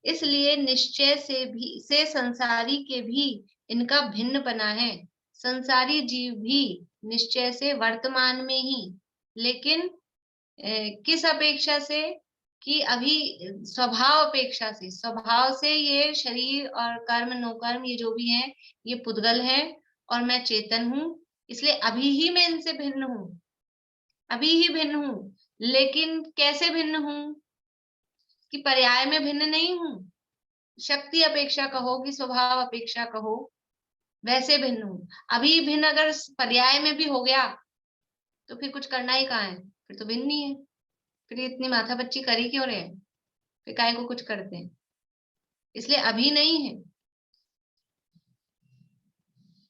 इसलिए निश्चय से संसारी के भी इनका भिन्नपना है। संसारी जीव भी निश्चय से वर्तमान में ही लेकिन किस अपेक्षा से कि अभी स्वभाव अपेक्षा से, स्वभाव से ये शरीर और कर्म नो कर्म ये जो भी हैं ये पुद्गल हैं और मैं चेतन हूँ, इसलिए अभी ही मैं इनसे भिन्न हूँ, अभी ही भिन्न हूँ। लेकिन कैसे भिन्न हूँ कि पर्याय में भिन्न नहीं हूँ, शक्ति अपेक्षा कहो कि स्वभाव अपेक्षा कहो, वैसे भिन्न हूँ। अभी भिन्न अगर पर्याय में भी हो गया तो फिर कुछ करना ही कहाँ है, फिर तो भिन्न ही है। फिर इतनी माथा बच्ची करी क्यों रहे, फिर काय को कुछ करते हैं, इसलिए अभी नहीं है।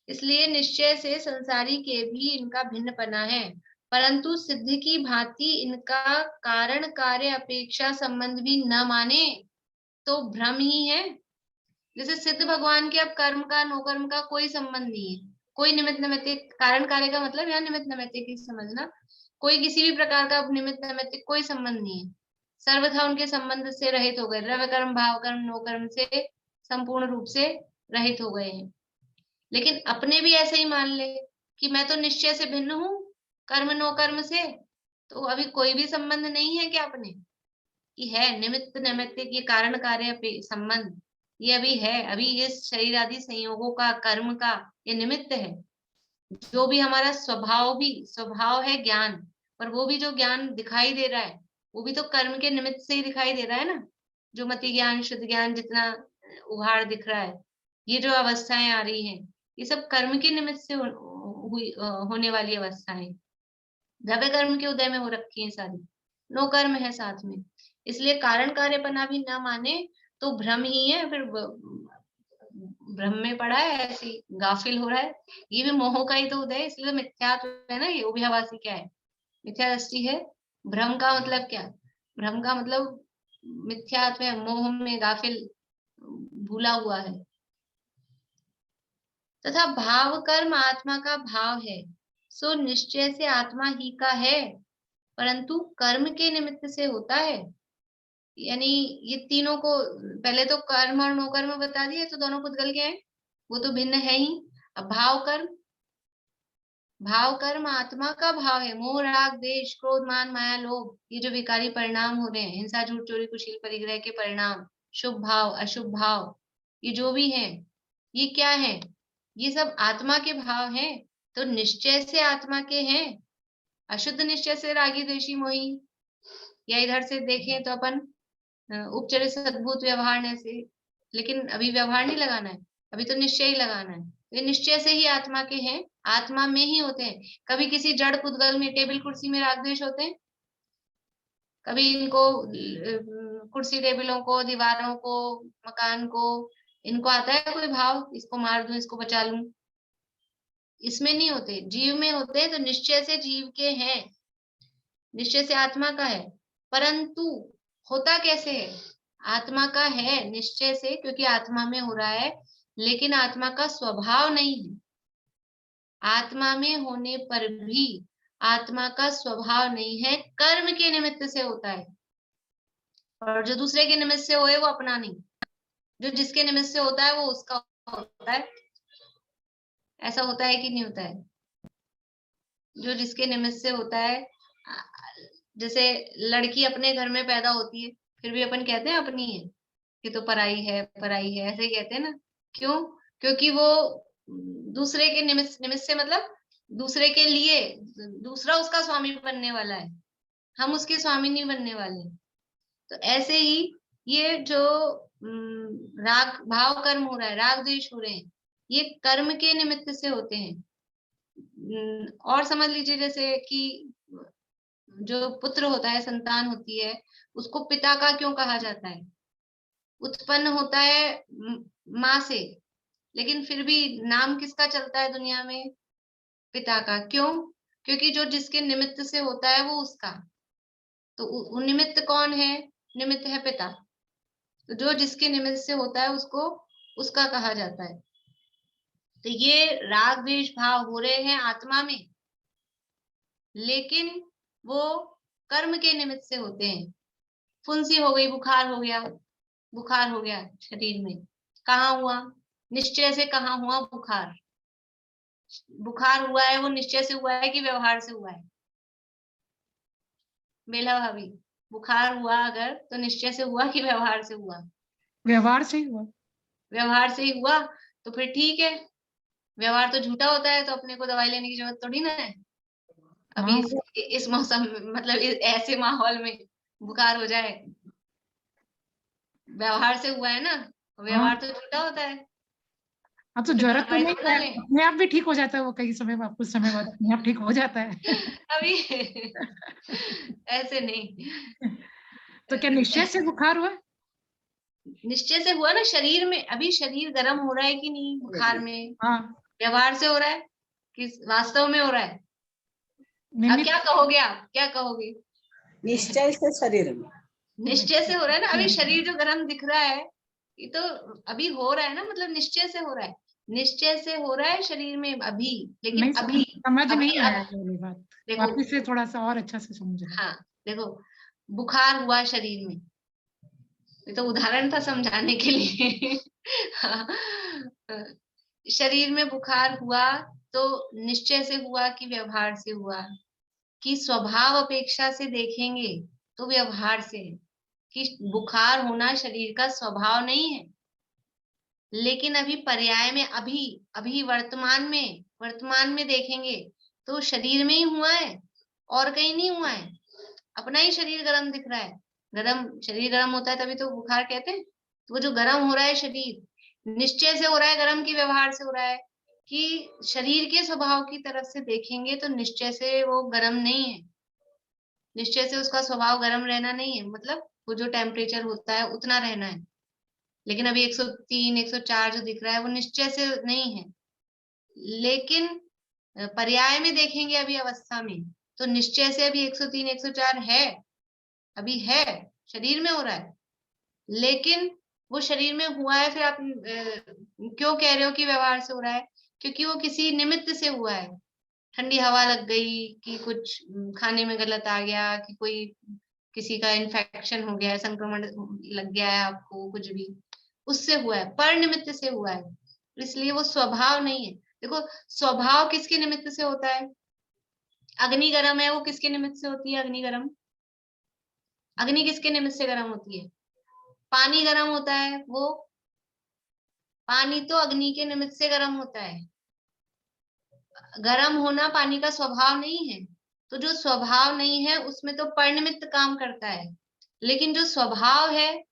इसलिए निश्चय से संसारी के भी इनका भिन्नपना है, परंतु सिद्ध की भांति इनका कारण कार्य अपेक्षा संबंध भी न माने तो भ्रम ही है। जैसे सिद्ध भगवान के अब कर्म का नो कर्म का कोई संबंध नहीं है, कोई निमित्त नैमित्तिक, कारण कार्य का मतलब यहाँ निमित्त नैमित्तिक ही समझना, कोई किसी भी प्रकार का निमित्त नैमित्तिक कोई संबंध नहीं है, सर्वथा उनके संबंध से रहित हो गए, द्रव्य कर्म भाव कर्म नो कर्म से संपूर्ण रूप से रहित हो गए हैं। लेकिन अपने भी ऐसे ही मान ले कि मैं तो निश्चय से भिन्न हूँ कर्म नो कर्म से, तो अभी कोई भी संबंध नहीं है क्या अपने कि है निमित्त नैमित्तिक, ये कारण कार्य संबंध ये अभी है, अभी ये शरीर आदि संयोगों का कर्म का ये निमित्त है। जो भी हमारा स्वभाव भी स्वभाव है ज्ञान, पर वो भी जो ज्ञान दिखाई दे रहा है वो भी तो कर्म के निमित्त से ही दिखाई दे रहा है ना। जो मति ज्ञान शुद्ध ज्ञान जितना उघाड़ दिख रहा है, ये जो अवस्थाएं आ रही हैं, ये सब कर्म के निमित्त से होने वाली अवस्थाएं, द्रव्य कर्म के उदय में हो रखी है सारी, नो कर्म है साथ में। इसलिए कारण कार्यपना भी न माने तो भ्रम ही है, फिर भ्रम में पड़ा है, ऐसी गाफिल हो रहा है, ये भी मोह का ही तो उदय है, इसलिए मिथ्यात्व है ना। ये उभयाभासी क्या है, मिथ्या दृष्टि है। भ्रम का मतलब क्या, भ्रम का मतलब मिथ्यात्व है, मोह में गाफिल भूला हुआ है। तथा भाव कर्म आत्मा का भाव है, सो निश्चय से आत्मा ही का है, परंतु कर्म के निमित्त से होता है। यानी ये तीनों को पहले तो कर्म और नो कर्म बता दिए, तो दोनों पुद्गल के हैं, वो तो भिन्न है ही। अब भाव कर्म आत्मा का भाव है, मोह राग द्वेष क्रोध मान माया लोभ, ये जो विकारी परिणाम हो रहे हैं, हिंसा झूठ चोरी कुशील परिग्रह के परिणाम, शुभ भाव अशुभ भाव, ये जो भी हैं ये क्या है, ये सब आत्मा के भाव हैं। तो निश्चय से आत्मा के हैं, अशुद्ध निश्चय से रागी द्वेषी मोही, या इधर से देखें तो अपन उपचरित सद्भूत व्यवहार से, लेकिन अभी व्यवहार नहीं लगाना है, अभी तो निश्चय ही लगाना है। ये निश्चय से ही आत्मा के हैं, आत्मा में ही होते हैं। कभी किसी जड़ पुद्गल में टेबल कुर्सी में राग द्वेष होते हैं, कभी इनको कुर्सी टेबलों को दीवारों को मकान को इनको आता है कोई भाव, इसको मार दूं इसको बचा लूं, इसमें नहीं होते, जीव में होते हैं। तो निश्चय से जीव के हैं, निश्चय से आत्मा का है, परंतु होता कैसे है, आत्मा का है निश्चय से क्योंकि आत्मा में हो रहा है, लेकिन आत्मा का स्वभाव नहीं है। आत्मा में होने पर भी आत्मा का स्वभाव नहीं है, कर्म के निमित्त से होता है। और जो दूसरे के निमित्त से होए वो अपना नहीं, जो जिसके निमित्त से होता है वो उसका होता है। ऐसा होता है कि नहीं होता है, जो जिसके निमित्त से होता है। जैसे लड़की अपने घर में पैदा होती है, फिर भी अपन कहते हैं अपनी है, कि तो पराई है ऐसे ही कहते हैं ना। क्यों, क्योंकि वो दूसरे के निमित्त से, मतलब दूसरे के लिए, दूसरा उसका स्वामी बनने वाला है, हम उसके स्वामी नहीं बनने वाले। तो ऐसे ही ये जो राग भाव कर्म हो रहा है, राग द्वेष हो रहे हैं, ये कर्म के निमित्त से होते हैं। और समझ लीजिए जैसे कि जो पुत्र होता है, संतान होती है, उसको पिता का क्यों कहा जाता है, उत्पन्न होता है माँ से, लेकिन फिर भी नाम किसका चलता है दुनिया में, पिता का। क्यों, क्योंकि जो जिसके निमित्त से होता है वो उसका, तो निमित्त कौन है, निमित्त है पिता। तो जो जिसके निमित्त से होता है उसको उसका कहा जाता है। तो ये राग द्वेष भाव हो रहे हैं आत्मा में, लेकिन वो कर्म के निमित्त से होते हैं। फुंसी हो गई, बुखार हो गया शरीर में, कहाँ हुआ, निश्चय से कहाँ हुआ बुखार हुआ है, वो निश्चय से हुआ है कि व्यवहार से हुआ है, बेला भाभी, बुखार हुआ अगर तो निश्चय से हुआ कि व्यवहार से हुआ? व्यवहार से ही हुआ। व्यवहार से ही हुआ तो फिर ठीक है। व्यवहार तो झूठा होता है तो अपने को दवाई लेने की जरूरत थोड़ी ना है। अभी हाँ, इस मौसम में, मतलब ऐसे माहौल में बुखार हो जाए, व्यवहार से हुआ है ना, व्यवहार तो झूठा होता है। हाँ तो फिर जरूरत तो दवाई नहीं तो ना है, ले। अपने आप भी ठीक हो जाता है वो, कई समय बाद, कुछ समय बाद अपने आप ठीक हो जाता है। अभी ऐसे नहीं। तो क्या निश्चय से बुखार हुआ? निश्चय से हुआ ना, शरीर में। अभी शरीर गर्म हो रहा है कि नहीं बुखार में? हाँ, व्यवहार से हो रहा है कि वास्तव में हो रहा है? अब निमित्त। क्या कहोगे आप, क्या कहोगे? निश्चय से शरीर में। निश्चय से हो रहा है ना। अभी शरीर जो गर्म दिख रहा है, ये तो अभी हो रहा है ना, मतलब निश्चय से हो रहा है। निश्चय से हो रहा है शरीर में अभी, लेकिन नहीं अभी समझ अभी नहीं आया अब ये वाली बात, देखो, वापिस से थोड़ा सा और अच्छा से समझना। हाँ देखो, बुखार हुआ शरीर में, ये तो उदाहरण था समझाने के लिए। हाँ, शरीर में बुखार हुआ तो निश्चय से हुआ कि व्यवहार से हुआ? कि स्वभाव अपेक्षा से देखेंगे तो व्यवहार से है, कि बुखार होना शरीर का स्वभाव नहीं है। लेकिन अभी पर्याय में, अभी अभी वर्तमान में देखेंगे तो शरीर में ही हुआ है, और कहीं नहीं हुआ है। अपना ही शरीर गर्म दिख रहा है। शरीर गर्म होता है तभी तो बुखार कहते हैं। तो वो जो गर्म हो रहा है शरीर, निश्चय से हो रहा है गर्म की व्यवहार से हो रहा है? कि शरीर के स्वभाव की तरफ से देखेंगे तो निश्चय से वो गर्म नहीं है। निश्चय से उसका स्वभाव गर्म रहना नहीं है, मतलब वो जो टेम्परेचर होता है उतना रहना है। लेकिन अभी 103 104 जो दिख रहा है वो निश्चय से नहीं है। लेकिन पर्याय में देखेंगे अभी अवस्था में, तो निश्चय से अभी 103 104 है, अभी है, शरीर में हो रहा है। लेकिन वो शरीर में हुआ है, फिर आप क्यों कह रहे हो कि व्यवहार से हो रहा है? क्योंकि वो किसी निमित्त से हुआ है। ठंडी हवा लग गई, कि कुछ खाने में गलत आ गया, कि कोई किसी का इन्फेक्शन हो गया है, संक्रमण लग गया है आपको, कुछ भी, उससे हुआ है, पर निमित्त से हुआ है। इसलिए वो स्वभाव नहीं है। देखो, स्वभाव किसके निमित्त से होता है? अग्नि गर्म है, वो किसके निमित्त से होती है? अग्नि गर्म, अग्नि किसके निमित्त से गर्म होती है? पानी गर्म होता है, वो पानी तो अग्नि के निमित्त से गर्म होता है। गर्म होना पानी का स्वभाव नहीं है। तो जो स्वभाव नहीं है उसमें तो परनिमित्त काम करता है। लेकिन जो स्वभाव है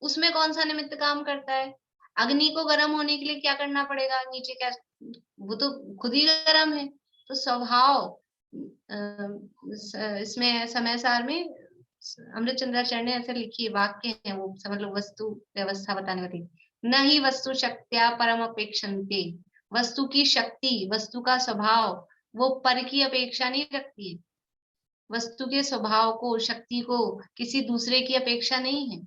उसमें कौन सा निमित्त काम करता है? अग्नि को गर्म होने के लिए क्या करना पड़ेगा? नीचे क्या, वो तो खुद ही गर्म है। तो स्वभाव, इसमें समय सार में अमृत चंद्राचार्य ने ऐसे लिखी वाक्य है, वो समझ लो वस्तु व्यवस्था बताने वाली। न ही वस्तु शक्त्या परम अपेक्षन्ते। वस्तु की शक्ति, वस्तु का स्वभाव, वो पर की अपेक्षा नहीं रखती है। वस्तु के स्वभाव को, शक्ति को किसी दूसरे की अपेक्षा नहीं है।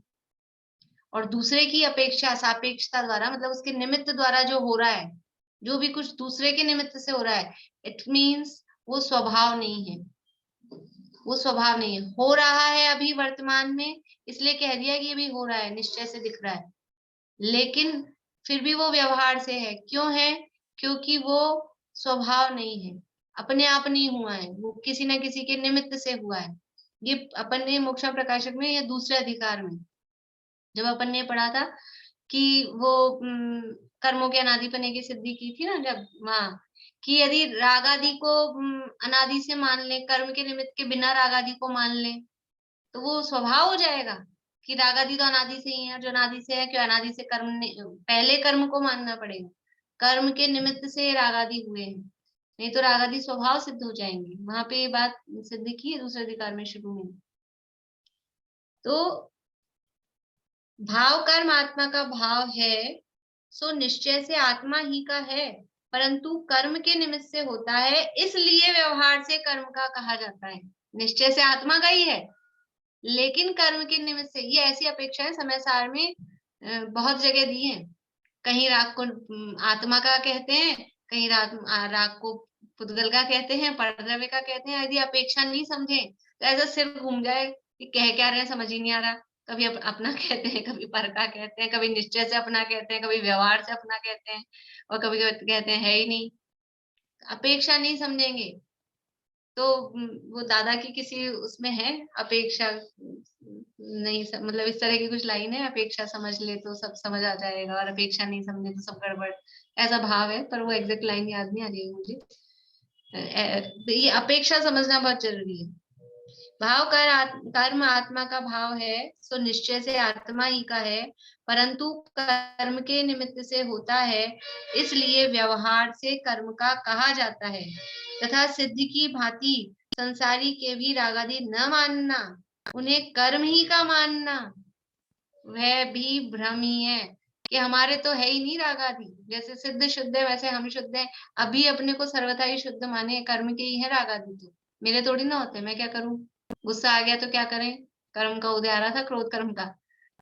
और दूसरे की अपेक्षा सापेक्षता द्वारा, मतलब उसके निमित्त द्वारा जो हो रहा है, जो भी कुछ दूसरे के निमित्त से हो रहा है, इट मीन्स वो स्वभाव नहीं है। वो स्वभाव नहीं है। हो रहा है अभी वर्तमान में, इसलिए कह दिया कि अभी हो रहा है, निश्चय से दिख रहा है। लेकिन फिर भी वो व्यवहार से है। क्यों है? क्योंकि वो स्वभाव नहीं है, अपने आप नहीं हुआ है, वो किसी न किसी के निमित्त से हुआ है। ये अपन ने मोक्षा प्रकाशक में या दूसरे अधिकार में जब अपन ने पढ़ा था कि वो कर्मों के अनादिपने की सिद्धि की थी ना, जब वहां, कि यदि राग आदि को अनादि से मान ले, कर्म के निमित्त के बिना राग आदि को मान ले, तो वो स्वभाव हो जाएगा कि राग आदि तो अनादि से ही है, जो अनादि से है, क्यों अनादि से कर्म पहले कर्म को मानना पड़ेगा। कर्म के निमित्त से राग आदि हुए हैं, नहीं तो राग आदि स्वभाव सिद्ध हो जाएंगे। वहां पे ये बात सिद्ध की है दूसरे अधिकार में शुरू में। तो भाव कर्म आत्मा का भाव है, सो निश्चय से आत्मा ही का है, परंतु कर्म के निमित्त से होता है, इसलिए व्यवहार से कर्म का कहा जाता है। निश्चय से आत्मा का ही है, लेकिन कर्म के निमित्त से। ये ऐसी अपेक्षाएं समय सार में बहुत जगह दी है। कहीं राग को आत्मा का कहते हैं, कहीं राग को पुद्गल का कहते हैं, परद्रव्य का कहते हैं। यदि अपेक्षा नहीं समझे तो ऐसा सिर घूम जाए कि कह क्या रहे हैं, समझ ही नहीं आ रहा। कभी अपना कहते हैं, कभी पर का कहते हैं, कभी निश्चय से अपना कहते हैं, कभी व्यवहार से अपना कहते हैं, और कभी कहते हैं है ही नहीं। अपेक्षा नहीं समझेंगे तो वो दादा की किसी उसमें है अपेक्षा नहीं मतलब इस तरह की कुछ लाइन है, अपेक्षा समझ ले तो सब समझ आ जाएगा और अपेक्षा नहीं समझे तो सब गड़बड़, ऐसा भाव है, पर वो एग्जैक्ट लाइन याद नहीं आ रही है मुझे। ये अपेक्षा समझना बहुत जरूरी है। भाव कर्म आत्मा का भाव है, सो निश्चय से आत्मा ही का है, परंतु कर्म के निमित्त से होता है, इसलिए व्यवहार से कर्म का कहा जाता है। तथा सिद्धि की भांति संसारी के भी रागादि न मानना, उन्हें कर्म ही का मानना, वह भी भ्रम ही है कि हमारे तो है ही नहीं रागादि। जैसे सिद्ध शुद्ध है वैसे हम शुद्ध हैं, अभी अपने को सर्वथा ही शुद्ध माने, कर्म के ही है रागादि, तो मेरे थोड़ी ना होते, मैं क्या करूं? गुस्सा आ गया तो क्या करें? कर्म का उदय आ रहा था, क्रोध कर्म का।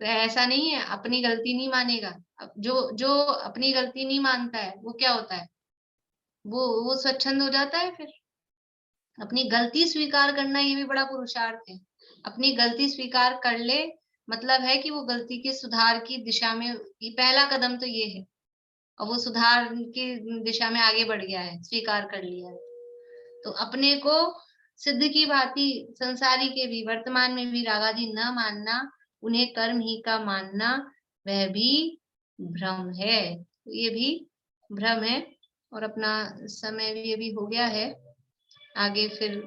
तो ऐसा नहीं है, अपनी गलती नहीं मानेगा। अब जो जो अपनी गलती नहीं मानता है वो क्या होता है? वो स्वच्छंद हो जाता है। फिर अपनी गलती स्वीकार करना ये भी बड़ा पुरुषार्थ है। अपनी गलती स्वीकार कर ले, मतलब है कि वो गलती के सुधार की दिशा में, पहला कदम तो ये है, और वो सुधार की दिशा में आगे बढ़ गया है, स्वीकार कर लिया है। तो अपने को सिद्ध की भांति संसारी के भी वर्तमान में भी रागादि न मानना, उन्हें कर्म ही का मानना, वह भी भ्रम है। तो ये भी भ्रम है। और अपना समय भी अभी हो गया है, आगे फिर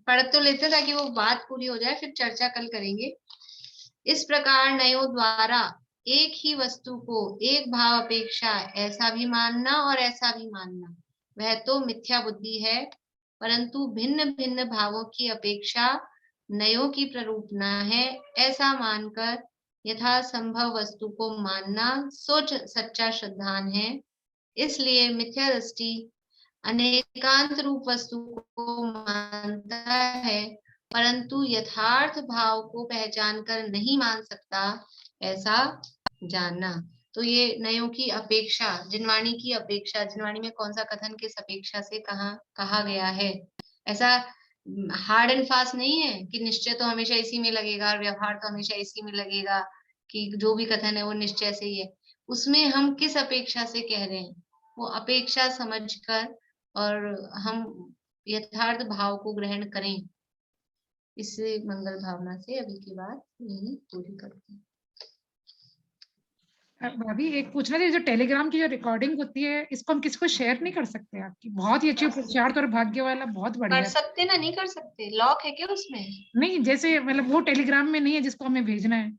पढ़ तो लेते ताकि वो बात पूरी हो जाए, फिर चर्चा कल करेंगे। इस प्रकार नयों द्वारा एक ही वस्तु को एक भाव अपेक्षा ऐसा भी मानना और ऐसा भी मानना, वह तो मिथ्या बुद्धि है, परंतु भिन्न भिन्न भावों की अपेक्षा नयों की प्ररूपना है, ऐसा मानकर यथा संभव वस्तु को मानना सोच सच्चा श्रद्धान है। इसलिए मिथ्या दृष्टि अनेकांत रूप वस्तु को मानता है, परंतु यथार्थ भाव को पहचान कर नहीं मान सकता, ऐसा जानना। तो ये नयों की अपेक्षा, जिनवाणी की अपेक्षा, जिनवाणी में कौन सा कथन किस अपेक्षा से कहा गया है, ऐसा हार्ड एंड फास्ट नहीं है कि निश्चय तो हमेशा इसी में लगेगा और व्यवहार तो हमेशा इसी में लगेगा, कि जो भी कथन है वो निश्चय से ही है। उसमें हम किस अपेक्षा से कह रहे हैं, वो अपेक्षा समझकर और हम यथार्थ भाव को ग्रहण करें। इससे मंगल भावना से अभी की बात यही पूरी करते हैं। भाभी एक पूछना था, जो टेलीग्राम की जो रिकॉर्डिंग होती है, इसको हम किसी को शेयर नहीं कर सकते? आपकी बहुत ही अच्छी पुरुषार्थ और भाग्य वाला, बहुत बढ़िया। कर सकते ना, नहीं कर सकते? लॉक है क्या उसमें? नहीं, जैसे मतलब वो टेलीग्राम में नहीं है जिसको हमें भेजना है,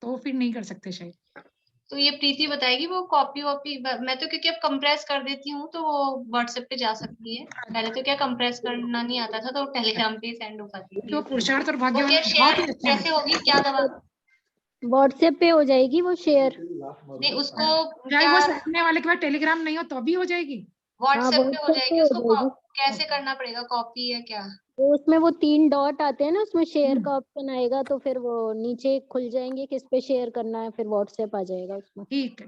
तो फिर नहीं कर सकते शायद। तो ये प्रीति बताएगी वो कॉपी वॉपी। मैं तो क्योंकि अब कंप्रेस कर देती हूँ तो वो व्हाट्सएप पे जा सकती है। पहले तो क्या कंप्रेस करना नहीं आता था, तो टेलीग्राम पे सेंड हो पाती थी। तो पुरुषार्थ और भाग्य वो क्या शेयर कैसे होगी, क्या दबा? व्हाट्सएप पे हो जाएगी वो शेयर। नहीं, उसको चाहे क्या वो सामने वाले के पास टेलीग्राम नहीं हो तो भी हो जाएगी? व्हाट्सएप पे हो जाएगी। उसको कैसे करना पड़ेगा, कॉपी है क्या? वो उसमें वो 3 डॉट आते हैं ना, उसमें शेयर का ऑप्शन आएगा, तो फिर वो नीचे खुल जाएंगे किस पे शेयर करना है, फिर व्हाट्सएप आ जाएगा उसमें। ठीक है,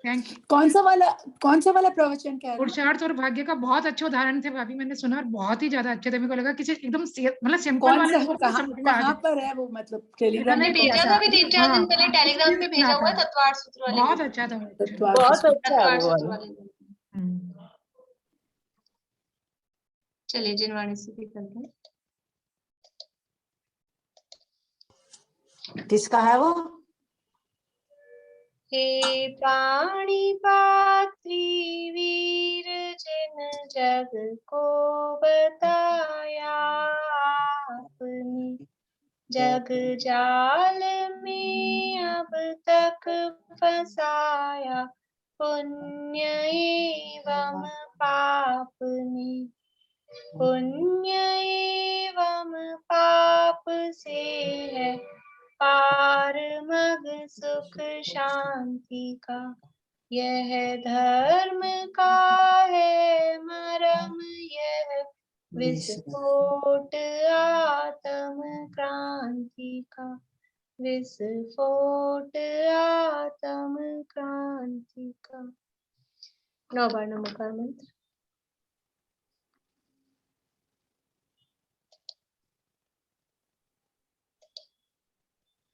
थैंक यू। कौन सा वाला प्रवचन कह रहे हैं? पुरुषार्थ और भाग्य का बहुत अच्छे उदाहरण थे भाभी, मैंने सुना और बहुत ही ज्यादा अच्छे थे। मेरे को लगा किसी एकदम मतलब सिंपल वाले को समझ में आ कहाँ गया। पर है वो? मतलब टेलीग्राम मैंने में भेजा था अभी 3-4 दिन पहले, टेलीग्राम पे भेजा हुआ है, तत्वार्थ सूत्र वाले। बहुत अच्छा था, बहुत अच्छा है वो वाला। चलिए जिनवाणी से भी करते हैं। किसका है वो? हे पाणी पात्री वीर, जिन जग को बताया आपने, जग जाल में अब तक फंसाया, पुण्य एवं पाप ने। पुण्य एवं पाप से है पार मग सुख शांति का, यह धर्म का है मरम, यह विस्फोट आत्म क्रांति का, विस्फोट आत्म क्रांति का। 9 बार नमोकार मंत्र।